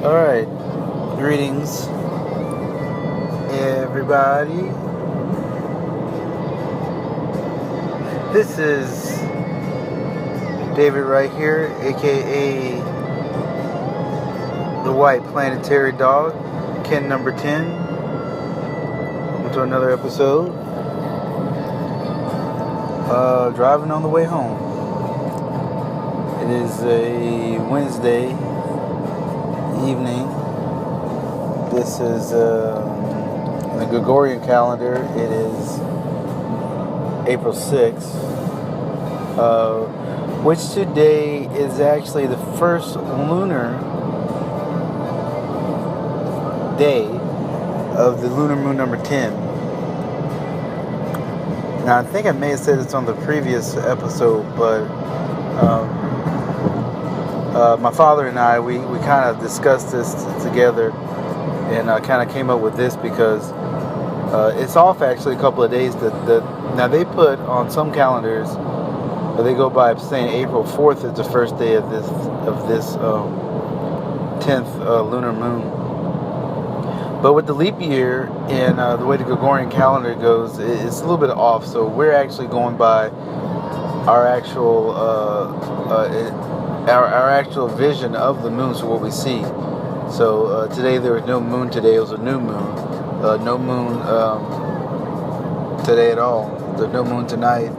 Alright, greetings everybody. This is David right here, aka the white planetary dog, KIN number 10. Welcome to another episode. Driving on the way home. It is a Wednesday evening. This is in the Gregorian calendar. It is April 6th, which today is actually the first lunar day of the lunar moon number 10. Now, I think I may have said this on the previous episode, but my father and I, we kind of discussed this together, and kind of came up with this because it's off actually a couple of days. Now they put on some calendars, they go by saying April 4th is the first day of this 10th lunar moon. But with the leap year and the way the Gregorian calendar goes, it's a little bit off. So we're actually going by our actual our actual vision of the moon, so what we see. So today there was no moon. Today it was a new moon. No moon today at all. There's no moon tonight.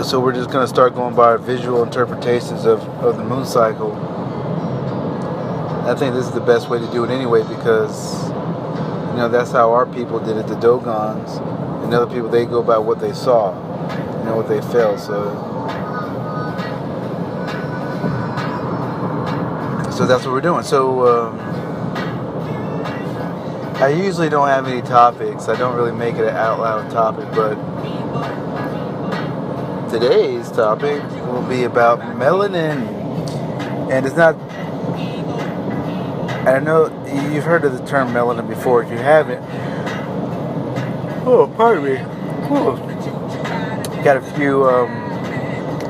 So we're just going to start going by our visual interpretations of the moon cycle. I think this is the best way to do it anyway, because that's how our people did it, the Dogons, and other people, they go by what they saw, what they felt. So that's what we're doing. So I usually don't have any topics. I don't really make it an out loud topic, but today's topic will be about melanin. And it's not, I know you've heard of the term melanin before. If you haven't, pardon me. Got a few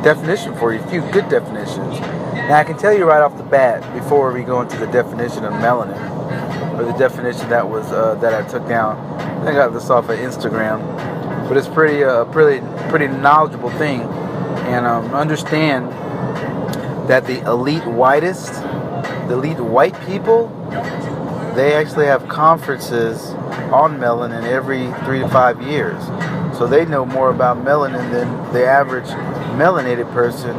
definitions for you, a few good definitions. Now, I can tell you right off the bat, before we go into the definition of melanin, or the definition that was that I took down. I got this off of Instagram, but it's pretty knowledgeable thing. And understand that the elite white people, they actually have conferences on melanin every 3 to 5 years. So they know more about melanin than the average melanated person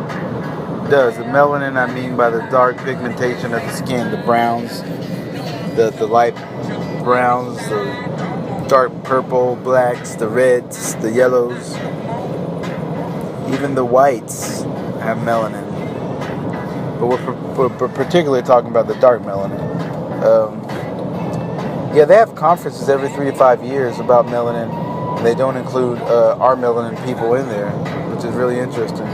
does. The melanin, I mean by the dark pigmentation of the skin, the browns, the light browns, the dark purple, blacks, the reds, the yellows, even the whites have melanin. But we're particularly talking about the dark melanin. They have conferences every 3 to 5 years about melanin. And they don't include our melanin people in there, which is really interesting.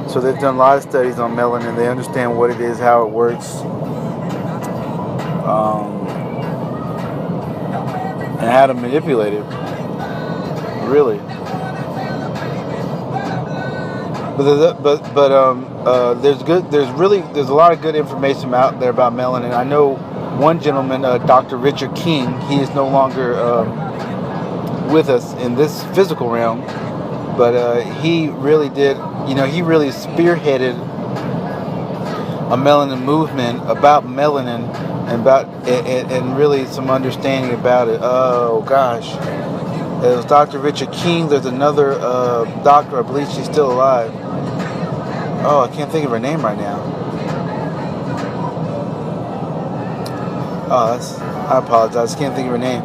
So they've done a lot of studies on melanin. They understand what it is, how it works, and how to manipulate it. Really. There's a lot of good information out there about melanin. I know one gentleman, Dr. Richard King. He is no longer with us in this physical realm, but he really did. He really spearheaded a melanin movement about melanin and really some understanding about it. Oh gosh, it was Dr. Richard King. There's another doctor, I believe she's still alive. Oh, I can't think of her name right now. I apologize. Can't think of her name.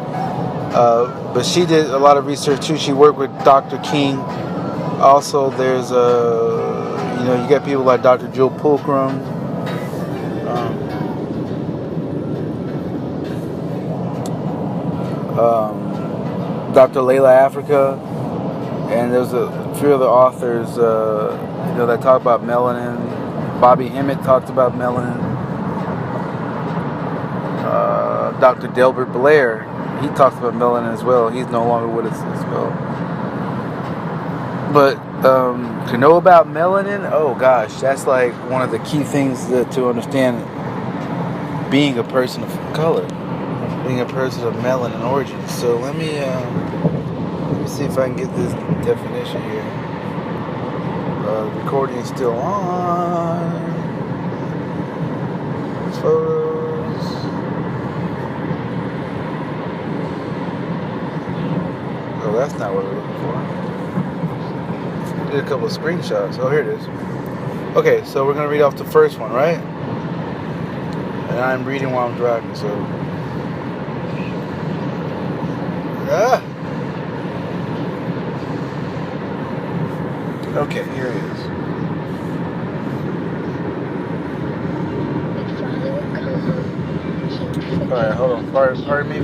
But she did a lot of research too. She worked with Dr. King. Also, there's you got people like Dr. Joe Pulcrum. Dr. Layla Africa, and there's a few other authors, that talk about melanin. Bobby Hemmett talked about melanin. Dr. Delbert Blair, he talks about melanin as well. He's no longer with us as well. But To know about melanin, oh gosh, that's like one of the key things to understand being a person of color, being a person of melanin origin. So let me see if I can get this definition here. The recording is still on. Photos. Oh, that's not what we're looking for. Did a couple of screenshots. Oh, here it is. Okay, so we're gonna read off the first one, right? And I'm reading while I'm driving, so. Ah. Okay, here it is. All right, hold on. Pardon me.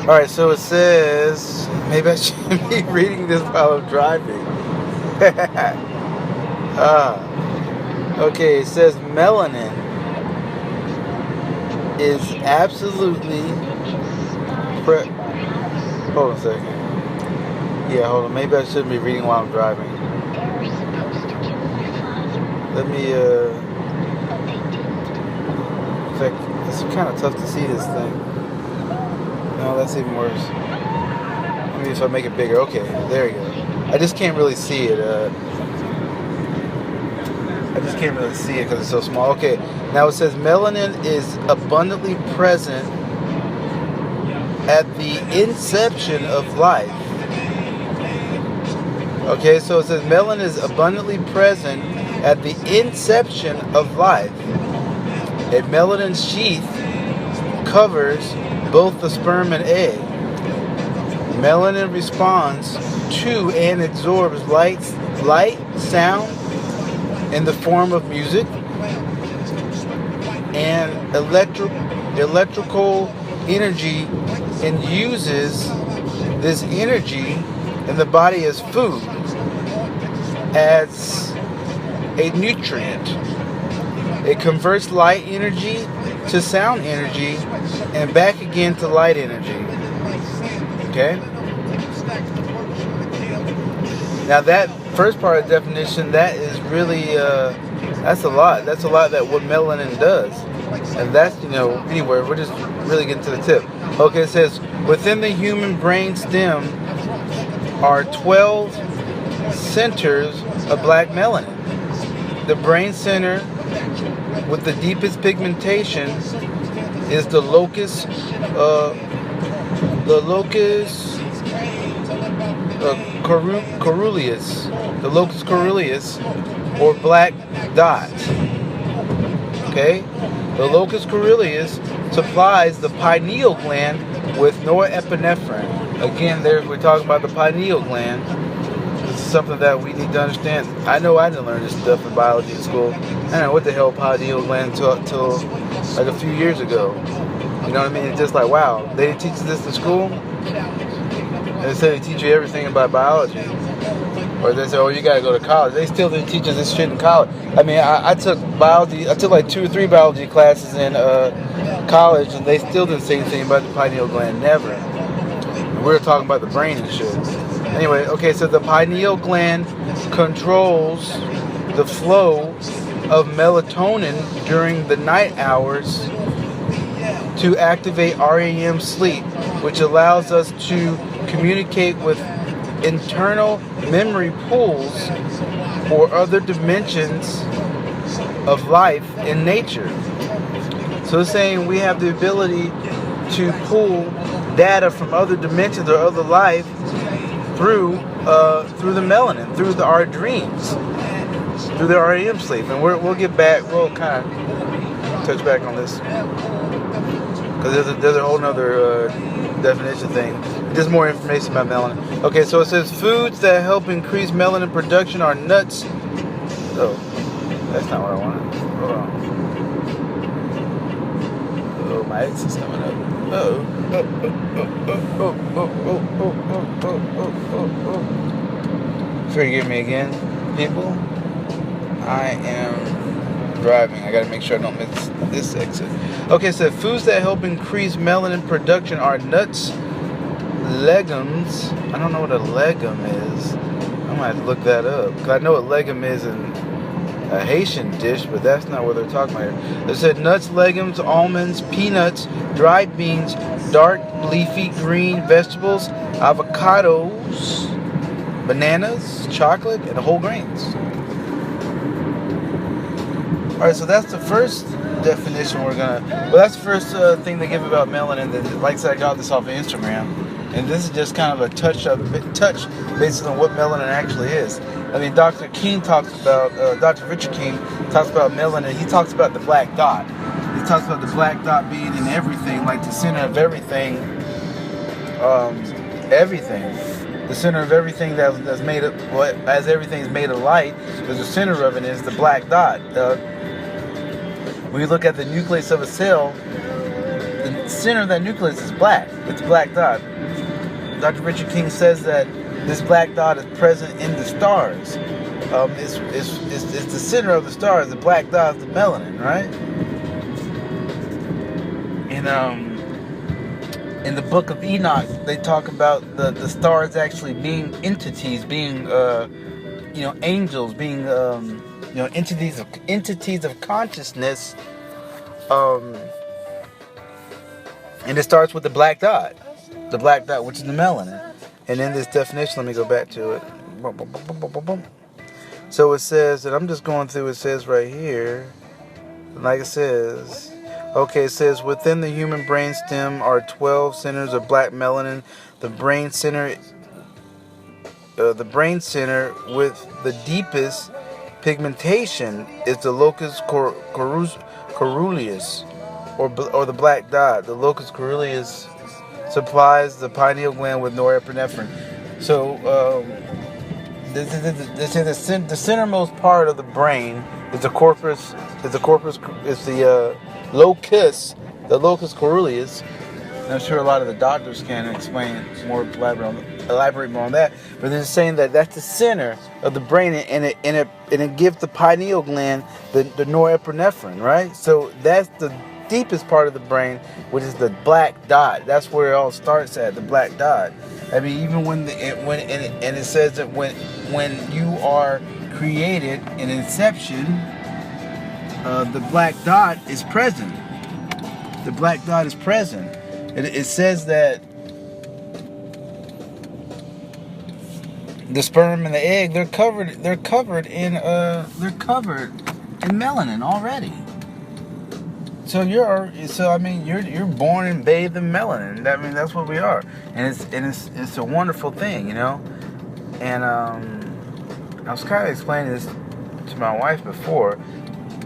All right, so it says, maybe I shouldn't be reading this while I'm driving. Okay, it says melanin is absolutely. Hold on a second. Yeah, hold on. Maybe I shouldn't be reading while I'm driving. Let me. In fact, it's kind of tough to see this thing. No, that's even worse. Maybe if I make it bigger. Okay, there you go. I just can't really see it. Because it's so small. Okay, now it says melanin is abundantly present at the inception of life. Okay, so it says melanin is abundantly present at the inception of life. A melanin sheath covers both the sperm and egg. Melanin responds to and absorbs light, sound in the form of music and electrical energy, and uses this energy in the body as food, as a nutrient. It converts light energy to sound energy and back again to light energy. Okay? Now that first part of the definition, that is really, that's a lot. That's a lot that what melanin does. And that's, anyway, we're just really getting to the tip. Okay, it says, within the human brain stem are 12 centers of black melanin. The brain center with the deepest pigmentation is the locus coeruleus, or black dot. Okay, the locus coeruleus supplies the pineal gland with norepinephrine. Again, we're talking about the pineal gland. This is something that we need to understand. I know I didn't learn this stuff in biology in school. I don't know what the hell pineal gland till like a few years ago. You know what I mean? It's just like, wow, they didn't teach us this in school. And they said they teach you everything about biology. Or they say, oh, you gotta go to college. They still didn't teach us this shit in college. I mean, I took biology. I took like 2 or 3 biology classes in college, and they still didn't say anything about the pineal gland. Never. We were talking about the brain and shit. Anyway, okay, so the pineal gland controls the flow of melatonin during the night hours to activate REM sleep, which allows us to communicate with internal memory pools or other dimensions of life in nature. So it's saying we have the ability to pull data from other dimensions or other life through the melanin, through our dreams, through the REM sleep. And we'll get back. We'll kind of touch back on this because there's a whole nother definition thing. There's more information about melanin. Okay, so it says foods that help increase melanin production are nuts. Oh, that's not what I wanted. Hold on. Oh, my ex is coming up. Forgive me again, people. I am driving. I gotta make sure I don't miss this exit. Okay, so foods that help increase melanin production are nuts. legumes. I don't know what a legum is. I might have to look that up. Because I know what legum is in a Haitian dish, but that's not what they're talking about here. They said nuts, legumes, almonds, peanuts, dried beans, dark leafy green vegetables, avocados, bananas, chocolate, and whole grains. Alright, so that's the first definition that's the first thing they give about melanin. Like I said, I got this off of Instagram. And this is just kind of a touch based on what melanin actually is. I mean, Dr. Richard King talks about melanin. He talks about the black dot. He talks about the black dot being in everything, like the center of everything. The center of everything that's made of, as everything's made of light, the center of it is the black dot. When you look at the nucleus of a cell, the center of that nucleus is black. It's a black dot. Dr. Richard King says that this black dot is present in the stars. It's the center of the stars. The black dot is the melanin, right? And in the book of Enoch, they talk about the stars actually being entities, being angels, being entities of consciousness. And it starts with the black dot. The black dot, which is the melanin. And in this definition, let me go back to it. So it says, and I'm just going through, it says right here, like it says, it says, within the human brainstem are 12 centers of black melanin. The brain center with the deepest pigmentation is the locus coeruleus, or the black dot. The locus coeruleus supplies the pineal gland with norepinephrine. So the centermost part of the brain is the corpus. Is the locus coeruleus. I'm sure a lot of the doctors can elaborate more on that. But they're saying that that's the center of the brain, and it gives the pineal gland the norepinephrine, right? So that's the deepest part of the brain, which is the black dot. That's where it all starts at, the black dot. I mean, even it says that when you are created in inception, the black dot is present. The black dot is present. It says that the sperm and the egg, they're covered in melanin already. So you're born and bathed in melanin. I mean, that's what we are, and it's a wonderful thing, And I was kind of explaining this to my wife before,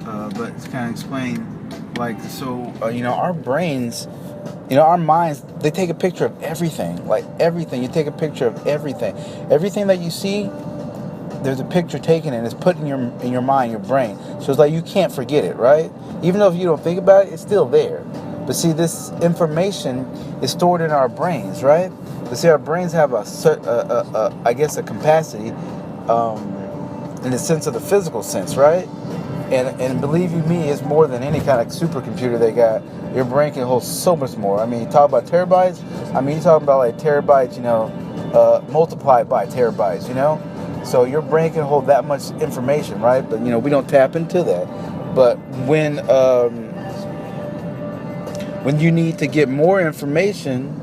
but it's kind of explained our brains, our minds, they take a picture of everything, like everything. You take a picture of everything that you see. There's a picture taken and it's put in your mind, your brain. So it's like you can't forget it, right? Even though if you don't think about it, it's still there. But see, this information is stored in our brains, right? But see, our brains have a capacity in the sense of the physical sense, right? And believe you me, it's more than any kind of supercomputer they got. Your brain can hold so much more. I mean, you talk about terabytes. I mean, you talk about like terabytes, multiplied by terabytes, So your brain can hold that much information, right? But we don't tap into that. But when you need to get more information,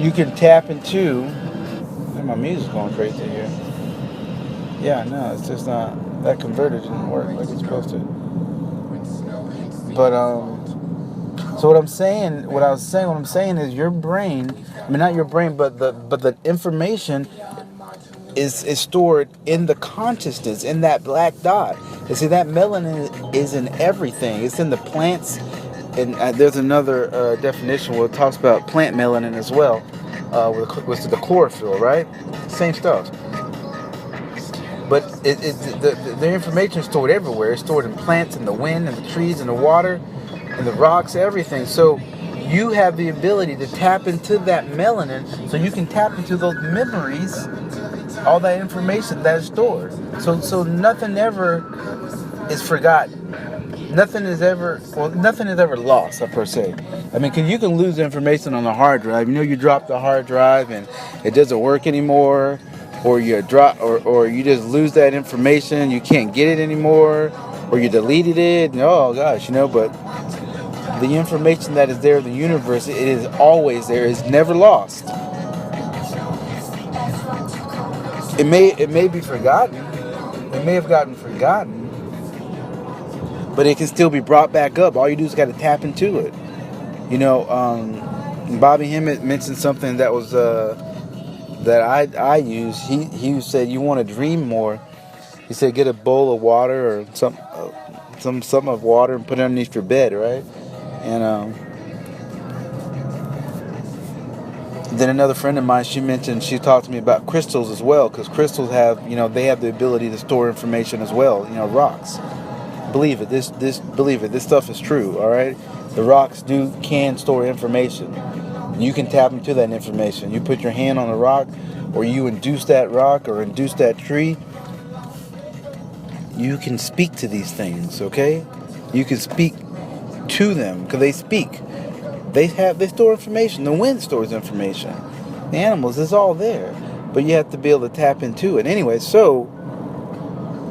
you can tap into. My music's going crazy here. Yeah, no, it's just not. That converter didn't work like it's supposed to. But so what I'm saying is your brain. I mean, not your brain, but the information is stored in the consciousness, in that black dot. You see, that melanin is in everything. It's in the plants, and there's another definition where it talks about plant melanin as well, which is the chlorophyll, right? Same stuff. But the information is stored everywhere. It's stored in plants, in the wind, in the trees, in the water, in the rocks, everything. So you have the ability to tap into that melanin, so you can tap into those memories, all that information that is stored. So nothing ever is forgotten. nothing is ever lost per se. I mean, you can lose information on the hard drive. You know, you drop the hard drive and it doesn't work anymore, or or you just lose that information. You can't get it anymore, or you deleted it. Oh gosh, but the information that is there in the universe, it is always there. It's never lost. It may be forgotten. It may have gotten forgotten, but it can still be brought back up. All you do is got to tap into it. Bobby Hemmett mentioned something that was that I use. He said, you want to dream more. He said, get a bowl of water or some of water and put it underneath your bed, right? And then another friend of mine, she talked to me about crystals as well, because crystals have, they have the ability to store information as well. Rocks. Believe it. This stuff is true. All right. The rocks can store information. You can tap into that information. You put your hand on a rock, or you induce that rock or induce that tree. You can speak to these things. Okay. You can speak to them because they speak. They store information. The wind stores information. The animals, it's all there, but you have to be able to tap into it. Anyway, so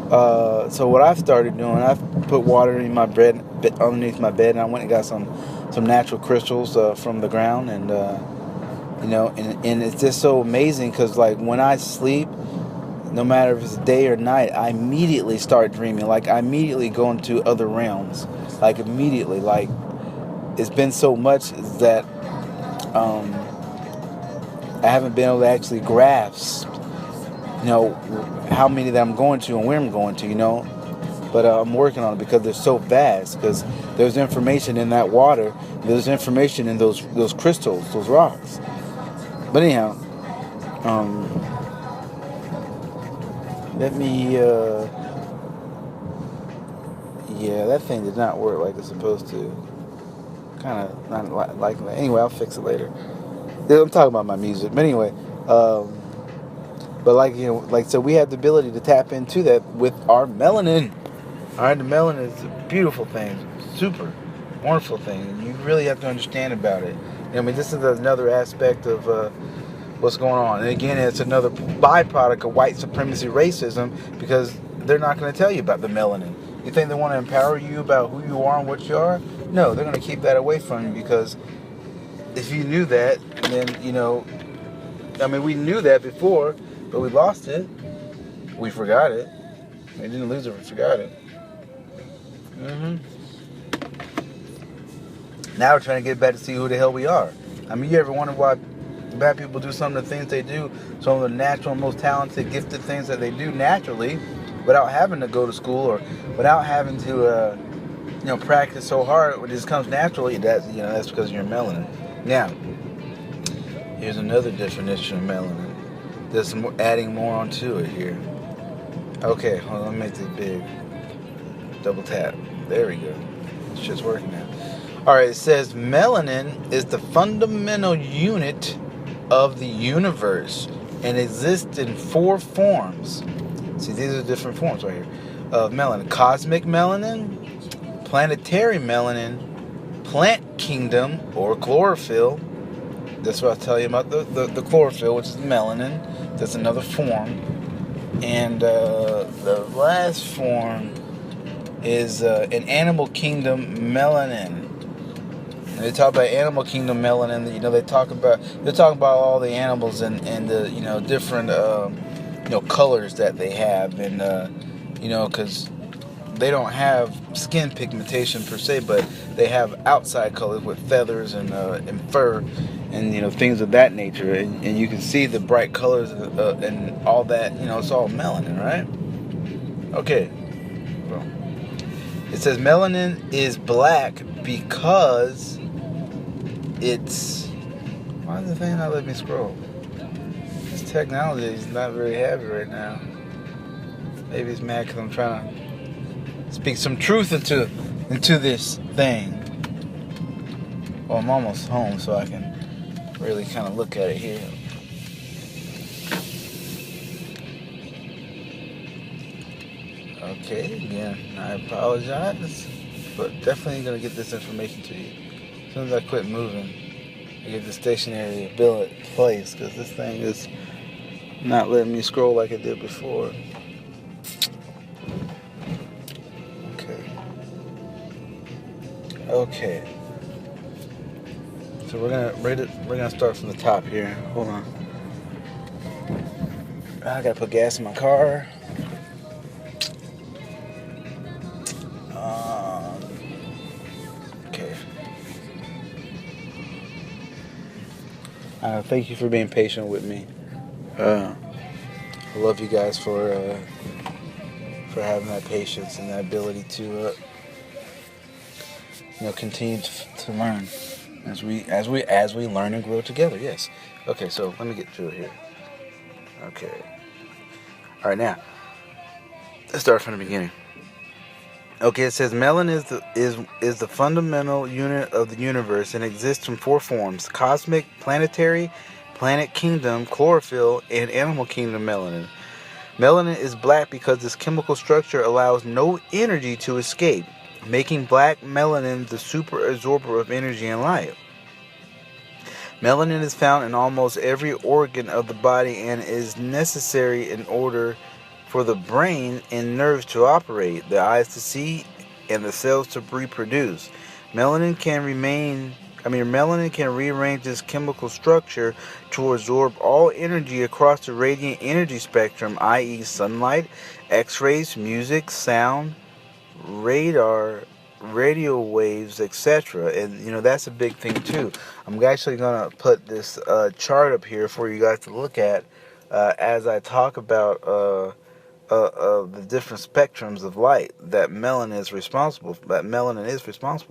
what I've started doing, I've put water in my bread underneath my bed, and I went and got some natural crystals from the ground, and and it's just so amazing because like when I sleep, no matter if it's day or night, I immediately start dreaming. Like I immediately go into other realms. Like immediately, like it's been so much that I haven't been able to actually grasp, how many that I'm going to and where I'm going to, But I'm working on it because they're so vast. Because there's information in that water. There's information in those crystals, those rocks. But anyhow, let me. Yeah, that thing did not work like it's supposed to. Kind of not like that. Anyway, I'll fix it later. I'm talking about my music, but anyway. But so we have the ability to tap into that with our melanin. All right, the melanin is a beautiful thing, super wonderful thing, and you really have to understand about it. I mean, this is another aspect of what's going on. And again, it's another byproduct of white supremacy racism because they're not going to tell you about the melanin. You think they want to empower you about who you are and what you are? No, they're going to keep that away from you because if you knew that, then, we knew that before, but we lost it. We forgot it. We didn't lose it, we forgot it. Now we're trying to get back to see who the hell we are. I mean, you ever wonder why bad people do some of the things they do, some of the natural, most talented, gifted things that they do naturally without having to go to school or without having to, practice so hard. It just comes naturally. That's because of your melanin. Now, here's another definition of melanin. There's adding more onto it here. Okay, hold on, let me make this big. Double tap. There we go. This shit's working now. Alright, it says melanin is the fundamental unit of the universe and exists in 4 forms. See, these are different forms right here. Of melanin. Cosmic melanin, planetary melanin, plant kingdom or chlorophyll. That's what I'll tell you about the chlorophyll, which is melanin. That's another form. And the last form is an animal kingdom melanin. And they talk about animal kingdom melanin. They're talking about all the animals and the different colors that they have, and because they don't have skin pigmentation per se, but they have outside colors with feathers and fur and things of that nature, and you can see the bright colors and all that. It's all melanin, right? Okay. Well, it says melanin is black because it's. Why is the thing not letting me scroll? This technology is not very happy right now. Maybe it's mad because I'm trying to speak some truth into this thing. Well, I'm almost home, so I can really kind of look at it here. Okay, again, I apologize. but definitely gonna get this information to you. As soon as I quit moving, I get the stationary place, because this thing is not letting me scroll like it did before. Okay. So we're gonna start from the top here. Hold on. I gotta put gas in my car. Okay. Thank you for being patient with me. I love you guys for having that patience and that ability to continue to learn as we learn and grow together. Yes. Okay. So let me get through it here. Okay. All right, now let's start from the beginning. Okay, it says melanin is the fundamental unit of the universe and exists in 4 forms: cosmic, planetary, planet kingdom, chlorophyll, and animal kingdom melanin. Melanin is black because its chemical structure allows no energy to escape, making black melanin the super absorber of energy and light. Melanin is found in almost every organ of the body and is necessary in order for the brain and nerves to operate, the eyes to see, and the cells to reproduce. Melanin can rearrange its chemical structure to absorb all energy across the radiant energy spectrum, i.e. sunlight, X-rays, music, sound, radar, radio waves, etc. And that's a big thing too. I'm actually gonna put this chart up here for you guys to look at as I talk about the different spectrums of light that melanin is responsible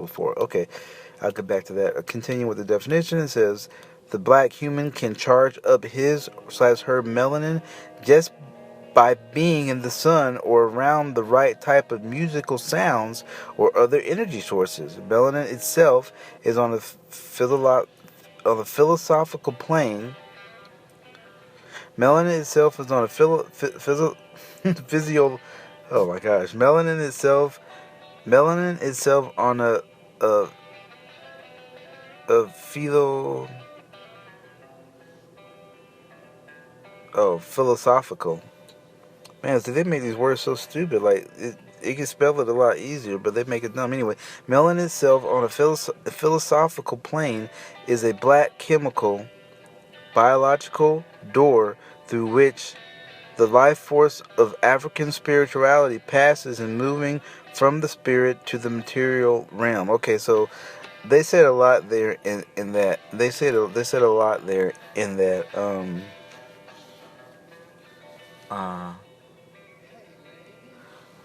for. Okay, I'll get back to that. I'll continue with the definition. It says the black human can charge up his/her melanin just by being in the sun or around the right type of musical sounds or other energy sources. Melanin itself is on the philosophical plane. Melanin itself is on a oh my gosh. Melanin itself on a philosophical. Man, so they make these words so stupid. Like, it can spell it a lot easier, but they make it dumb. Anyway, melanin itself on a philosophical plane is a black chemical, biological door through which the life force of African spirituality passes in moving from the spirit to the material realm. Okay, so they said a lot there in that. They said a lot there in that.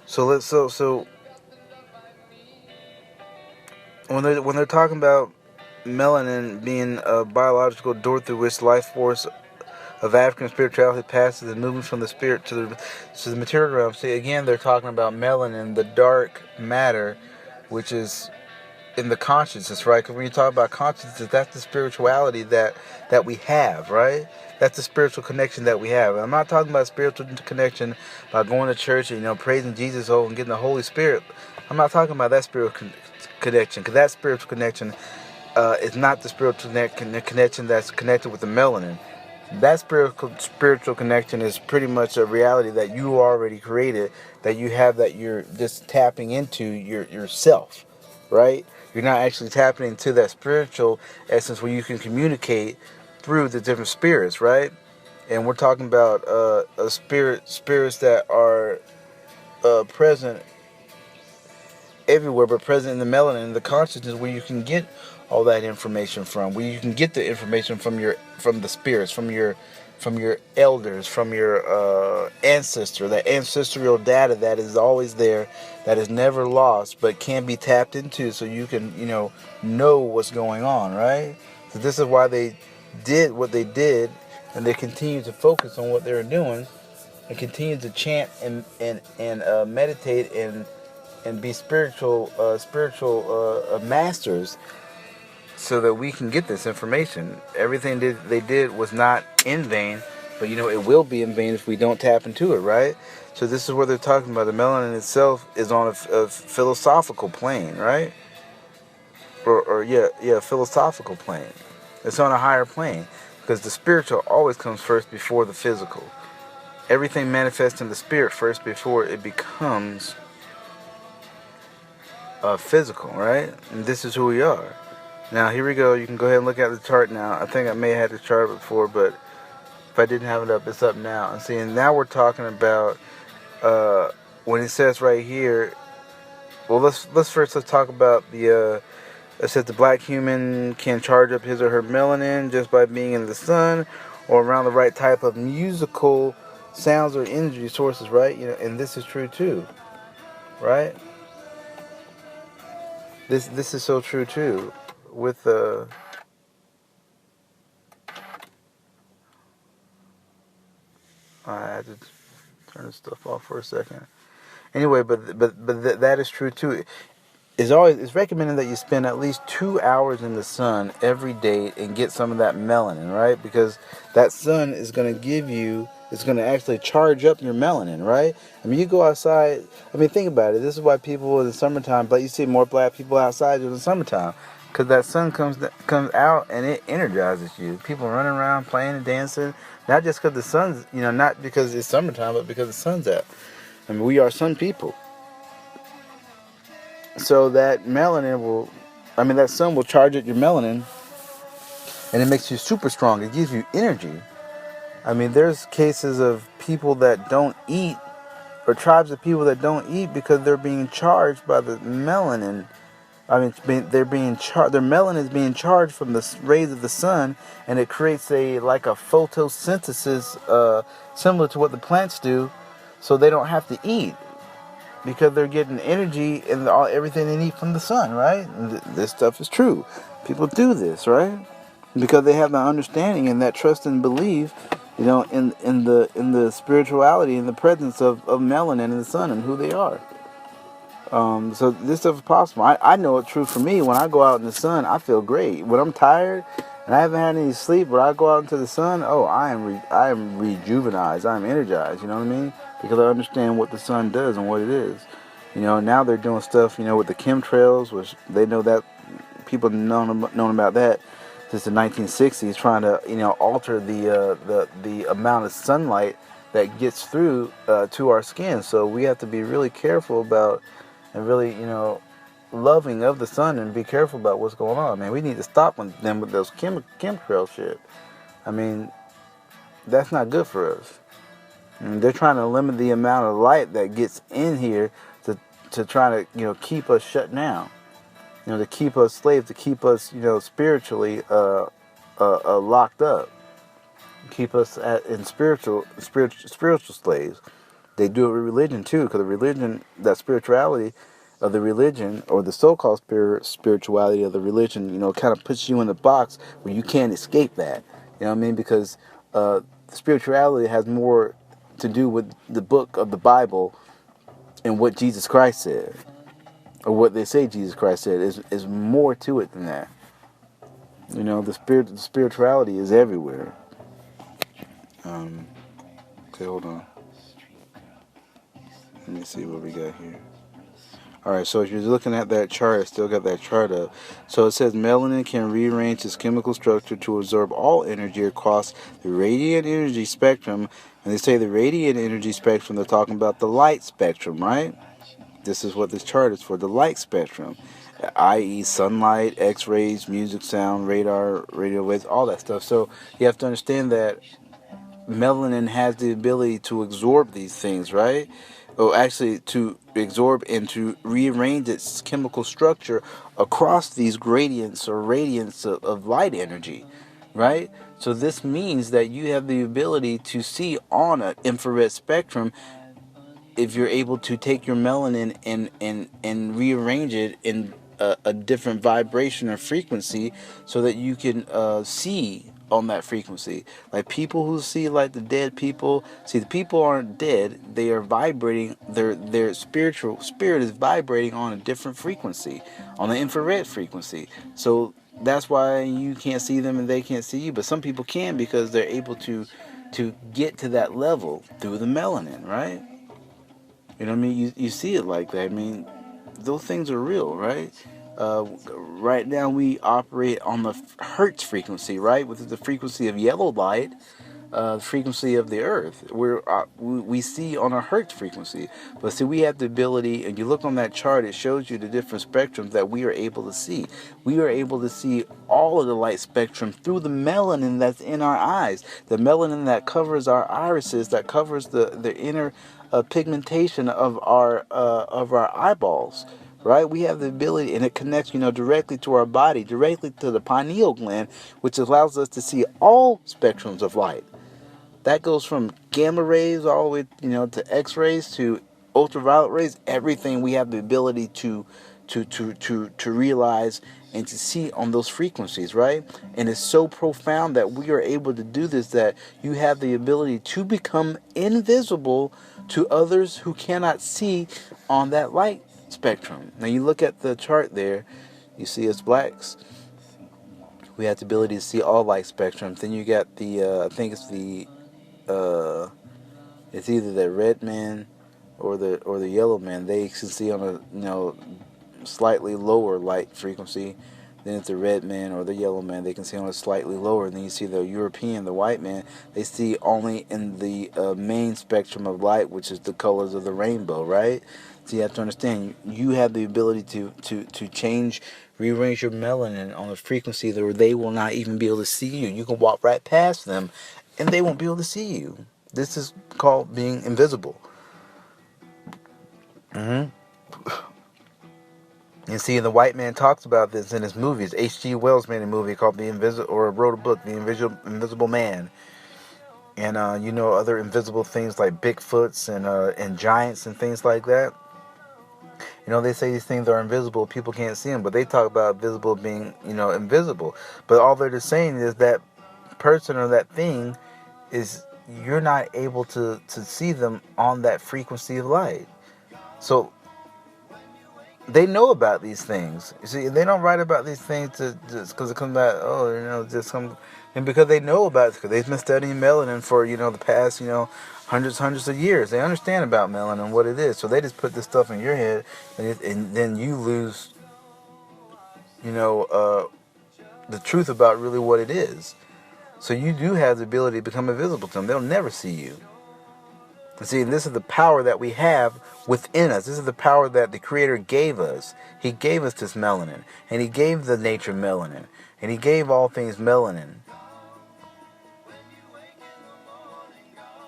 So when they're talking about melanin being a biological door through which life force of African spirituality passes and moving from the spirit to the material realm. See, again, they're talking about melanin, the dark matter, which is in the consciousness, right? Because when you talk about consciousness, that's the spirituality that we have, right? That's the spiritual connection that we have. And I'm not talking about spiritual connection by going to church and praising Jesus and getting the Holy Spirit. I'm not talking about that spiritual connection, because that spiritual connection is not the spiritual connection that's connected with the melanin. That spiritual connection is pretty much a reality that you already created, that you have, that you're just tapping into yourself, right? You're not actually tapping into that spiritual essence where you can communicate through the different spirits, right? And we're talking about spirits that are present everywhere, but present in the melanin, the consciousness, where you can get all that information from, where you can get the information from the spirits, from your elders, from your ancestor, that ancestral data that is always there, that is never lost, but can be tapped into, so you can know what's going on, right? So this is why they did what they did, and they continue to focus on what they're doing, and continue to chant and meditate and be spiritual masters, so that we can get this information. Everything they did was not in vain, But it will be in vain if we don't tap into it, right? So this is what they're talking about. The melanin itself is on a philosophical plane, right? Or philosophical plane. It's on a higher plane because the spiritual always comes first before the physical. Everything manifests in the spirit first before it becomes physical, right? And this is who we are. Now here we go. You can go ahead and look at the chart now. I think I may have had the chart before, but if I didn't have it up, it's up now. And see, and now we're talking about when it says right here. Well, let's first talk about the. It says the black human can charge up his or her melanin just by being in the sun or around the right type of musical sounds or energy sources, right? And this is true too, right? This is so true too, with I had to turn this stuff off for a second. Anyway, but that is true too. It's recommended that you spend at least 2 hours in the sun every day and get some of that melanin, right? Because that sun is going to it's going to actually charge up your melanin, right? I mean, you go outside. I mean, think about it. This is why people in the summertime, but you see more black people outside in the summertime, because that sun comes out and it energizes you. People running around, playing and dancing, not just because the sun's, not because it's summertime, but because the sun's out. I mean, we are sun people. So that that sun will charge up your melanin, and it makes you super strong. It gives you energy. I mean, there's cases of people that don't eat, or tribes of people that don't eat because they're being charged by the melanin. I mean, their melanin is being charged from the rays of the sun, and it creates a photosynthesis similar to what the plants do, so they don't have to eat, because they're getting energy and everything they need from the sun, right? And this stuff is true. People do this, right? Because they have the understanding and that trust and belief, in the spirituality and the presence of melanin in the sun and who they are. So this stuff is possible. I know it's true for me. When I go out in the sun, I feel great. When I'm tired and I haven't had any sleep, when I go out into the sun, I am rejuvenized. I am energized. You know what I mean? Because I understand what the sun does and what it is. Now they're doing stuff, with the chemtrails, which they know that people known about that since the 1960s, trying to, alter the amount of sunlight that gets through to our skin. So we have to be really careful about and really, loving of the sun and be careful about what's going on, man. We need to stop them with those chemtrail shit. I mean, that's not good for us. And they're trying to limit the amount of light that gets in here to try to, keep us shut down. To keep us slaves, to keep us, spiritually locked up. Keep us in spiritual slaves. They do it with religion too, because the religion, that spirituality of the religion, or the so-called spirituality of the religion, kind of puts you in a box where you can't escape that. You know what I mean? Because spirituality has more to do with the book of the Bible and what Jesus Christ said, or what they say Jesus Christ said. Is more to it than that. The spirituality is everywhere. Okay, hold on. Let me see what we got here. Alright, so if you're looking at that chart, I still got that chart up. So it says melanin can rearrange its chemical structure to absorb all energy across the radiant energy spectrum. And they say the radiant energy spectrum, they're talking about the light spectrum, right? This is what this chart is for, the light spectrum, i.e. sunlight, X-rays, music, sound, radar, radio waves, all that stuff. So you have to understand that melanin has the ability to absorb these things, right? Or actually to absorb and to rearrange its chemical structure across these gradients or radiants of light energy, right? So this means that you have the ability to see on an infrared spectrum if you're able to take your melanin and rearrange it in a different vibration or frequency, so that you can see on that frequency. Like people who see like the dead people, see, the people aren't dead, they are vibrating, their spiritual spirit is vibrating on a different frequency, on the infrared frequency. So that's why you can't see them and they can't see you. But some people can, because they're able to to get to that level through the melanin, right? You know what I mean? You see it like that. I mean, those things are real, right? Right now we operate on the Hertz frequency, right? Which is the frequency of yellow light, frequency of the earth. We see on a Hertz frequency. But see, we have the ability, and you look on that chart, it shows you the different spectrums that we are able to see. We are able to see all of the light spectrum through the melanin that's in our eyes. The melanin that covers our irises, that covers the inner pigmentation of our eyeballs. Right, we have the ability, and it connects, directly to our body, directly to the pineal gland, which allows us to see all spectrums of light. That goes from gamma rays all the way, to X-rays to ultraviolet rays. Everything we have the ability to realize and to see on those frequencies, right? And it's so profound that we are able to do this, that you have the ability to become invisible to others who cannot see on that light spectrum. Now you look at the chart there, you see us blacks, we have the ability to see all light spectrum. Then you got I think it's it's either the red man or the yellow man. They can see on a slightly lower light frequency. Then it's the red man or the yellow man. They can see on a slightly lower. And then you see the European, the white man. They see only in the main spectrum of light, which is the colors of the rainbow, right? So you have to understand, you have the ability to change, rearrange your melanin on a frequency that they will not even be able to see you. You can walk right past them, and they won't be able to see you. This is called being invisible. You see, the white man talks about this in his movies. H.G. Wells made a movie called The Invisible, or wrote a book, The Invisible Man. And other invisible things like Bigfoots and giants and things like that. They say these things are invisible, people can't see them, but they talk about visible being, invisible. But all they're just saying is that person or that thing is, you're not able to see them on that frequency of light. So they know about these things. You see, they don't write about these things just because it comes out, just some, and because they know about it, because they've been studying melanin for, the past, hundreds of years. They understand about melanin, what it is. So they just put this stuff in your head, and then you lose, the truth about really what it is. So you do have the ability to become invisible to them. They'll never see you. See, this is the power that we have within us. This is the power that the Creator gave us. He gave us this melanin. And He gave the nature melanin. And He gave all things melanin.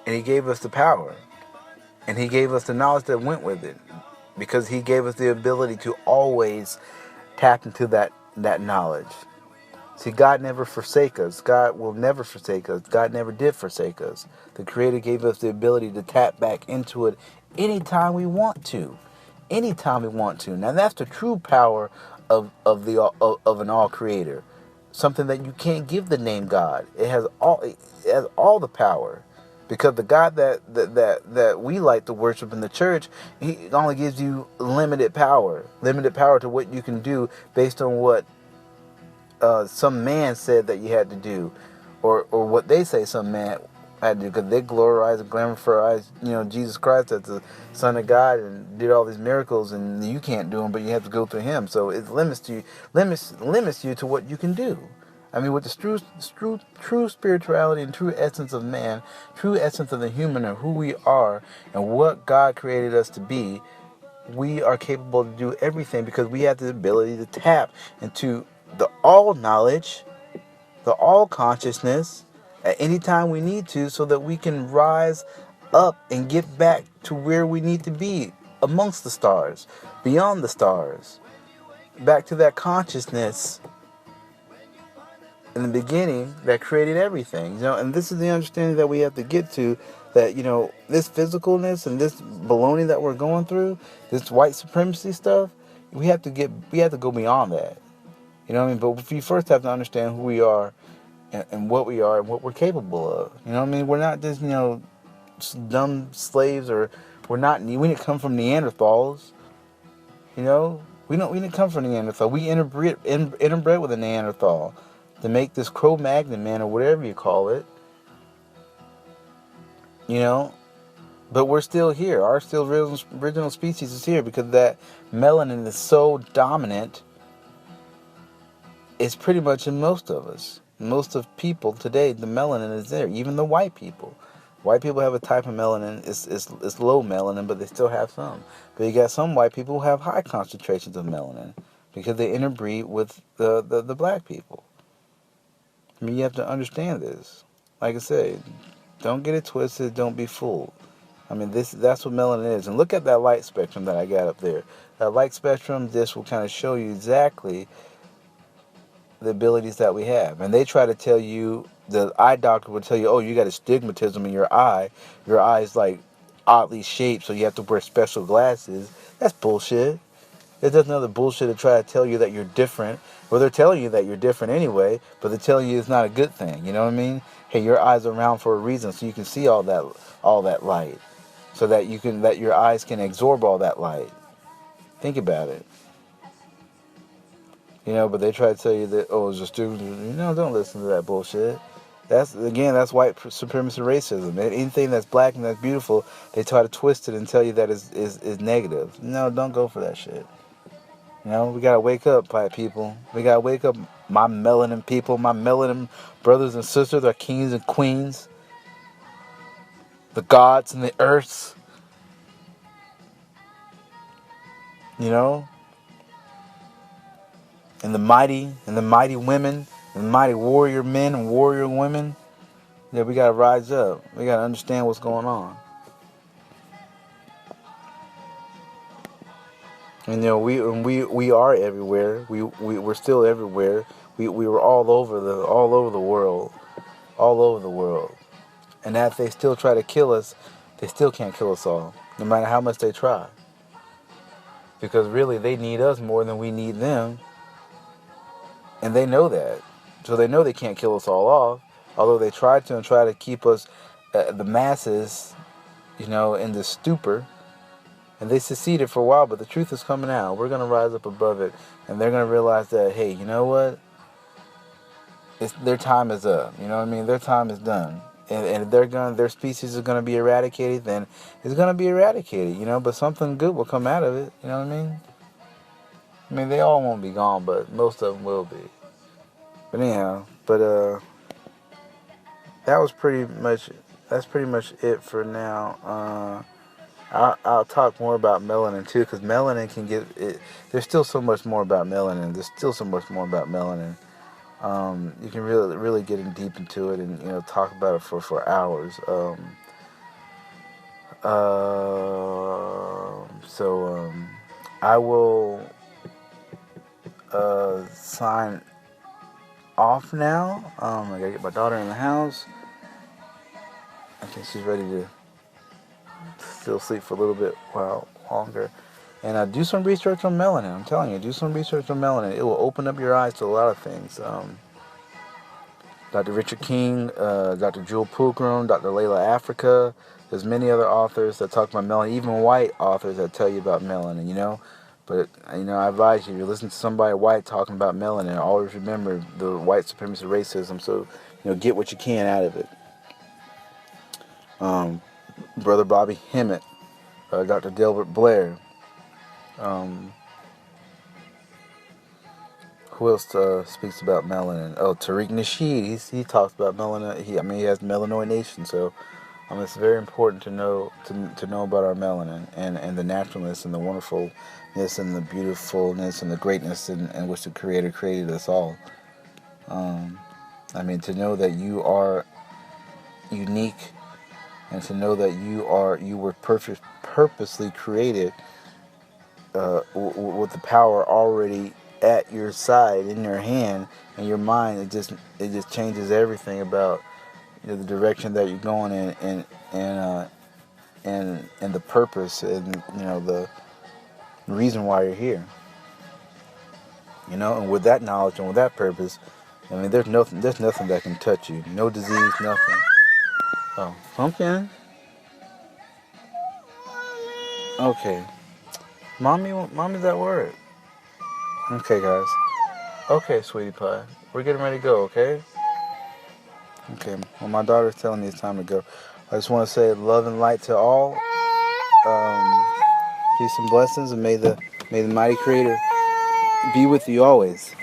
And He gave us the power. And He gave us the knowledge that went with it. Because He gave us the ability to always tap into that knowledge. See, God never forsake us. God will never forsake us. God never did forsake us. The Creator gave us the ability to tap back into it anytime we want to. Anytime we want to. Now that's the true power of an all Creator. Something that you can't give the name God. It has all the power. Because the God that we like to worship in the church, He only gives you limited power. Limited power to what you can do based on what some man said that you had to do, or what they say some man had to do, because they glorified and glamorized, Jesus Christ as the Son of God and did all these miracles, and you can't do them, but you have to go through Him. So it limits you to what you can do. I mean, with the true spirituality and true essence of man, true essence of the human and who we are and what God created us to be, we are capable to do everything because we have the ability to tap into the all knowledge, the all consciousness at any time we need to, so that we can rise up and get back to where we need to be, amongst the stars, beyond the stars, back to that consciousness in the beginning that created everything. And this is the understanding that we have to get to, that this physicalness and this baloney that we're going through, this white supremacy stuff, we have to go beyond that. You know what I mean? But we first have to understand who we are and what we are and what we're capable of. You know what I mean? We're not just, dumb slaves, or we didn't come from Neanderthals. We didn't come from Neanderthal. We interbred with a Neanderthal to make this Cro-Magnon man, or whatever you call it. You know, but we're still here. Our still original species is here because that melanin is so dominant. It's pretty much in most of us. Most of people today, the melanin is there. Even the white people. White people have a type of melanin. It's low melanin, but they still have some. But you got some white people who have high concentrations of melanin because they interbreed with the black people. I mean, you have to understand this. Like I said, don't get it twisted. Don't be fooled. I mean, that's what melanin is. And look at that light spectrum that I got up there. That light spectrum, this will kind of show you exactly the abilities that we have. And they try to tell you, the eye doctor will tell you, oh, you got astigmatism in your eye. Your eye is like oddly shaped, so you have to wear special glasses. That's bullshit. It's just another bullshit to try to tell you that you're different. Well, they're telling you that you're different anyway, but they're telling you it's not a good thing. You know what I mean? Hey, your eyes are round for a reason, so you can see all that light, so that your eyes can absorb all that light. Think about it. You know, but they try to tell you that, oh, it's a student. You know, don't listen to that bullshit. That's white supremacy racism. Anything that's black and that's beautiful, they try to twist it and tell you that is negative. No, don't go for that shit. You know, we gotta wake up, black people. We gotta wake up, my melanin people, my melanin brothers and sisters, our kings and queens, the gods and the earths. You know, and the mighty women, and the mighty warrior men and warrior women. Yeah, we gotta rise up. We gotta understand what's going on. And you know, we are everywhere. We're still everywhere. We were all over the world, all over the world. And if they still try to kill us, they still can't kill us all, no matter how much they try. Because really, they need us more than we need them, and they know that. So they know they can't kill us all off. Although they try to keep us, the masses, you know, in the stupor. And they seceded for a while, but the truth is coming out. We're going to rise up above it. And they're going to realize that, hey, you know what? Their time is up. You know what I mean? Their time is done. And if their species is going to be eradicated, then it's going to be eradicated, you know? But something good will come out of it. You know what I mean? I mean, they all won't be gone, but most of them will be. But anyhow, that's pretty much it for now. I'll talk more about melanin too, because melanin can get it. There's still so much more about melanin. You can really get in deep into it, and talk about it for hours. I will sign off now. I gotta get my daughter in the house. I think she's ready to still sleep for a little bit while longer. And do some research on melanin. I'm telling you, do some research on melanin. It will open up your eyes to a lot of things. Dr. Richard King, Dr. Jewel Pookrum, Dr. Layla Africa. There's many other authors that talk about melanin, even white authors that tell you about melanin, But, I advise you, if you listen to somebody white talking about melanin, always remember the white supremacy racism, so, get what you can out of it. Brother Bobby Hemmett, Dr. Delbert Blair. Who else speaks about melanin? Oh, Tariq Nasheed. He talks about melanin. He has Melanoid Nation, so it's very important to know about our melanin and the naturalness and the wonderfulness and the beautifulness and the greatness in which the Creator created us all. To know that you are unique, and to know that you were purposely created with the power already at your side, in your hand, and your mind. It just changes everything about the direction that you're going in, and the purpose, and the reason why you're here. And with that knowledge and with that purpose, there's nothing that can touch you. No disease, nothing. Oh, pumpkin. Okay, mommy's at work. Okay, guys. Okay, sweetie pie. We're getting ready to go, okay? Okay, well, my daughter's telling me it's time to go. I just want to say love and light to all. Peace and blessings, and may the mighty Creator be with you always.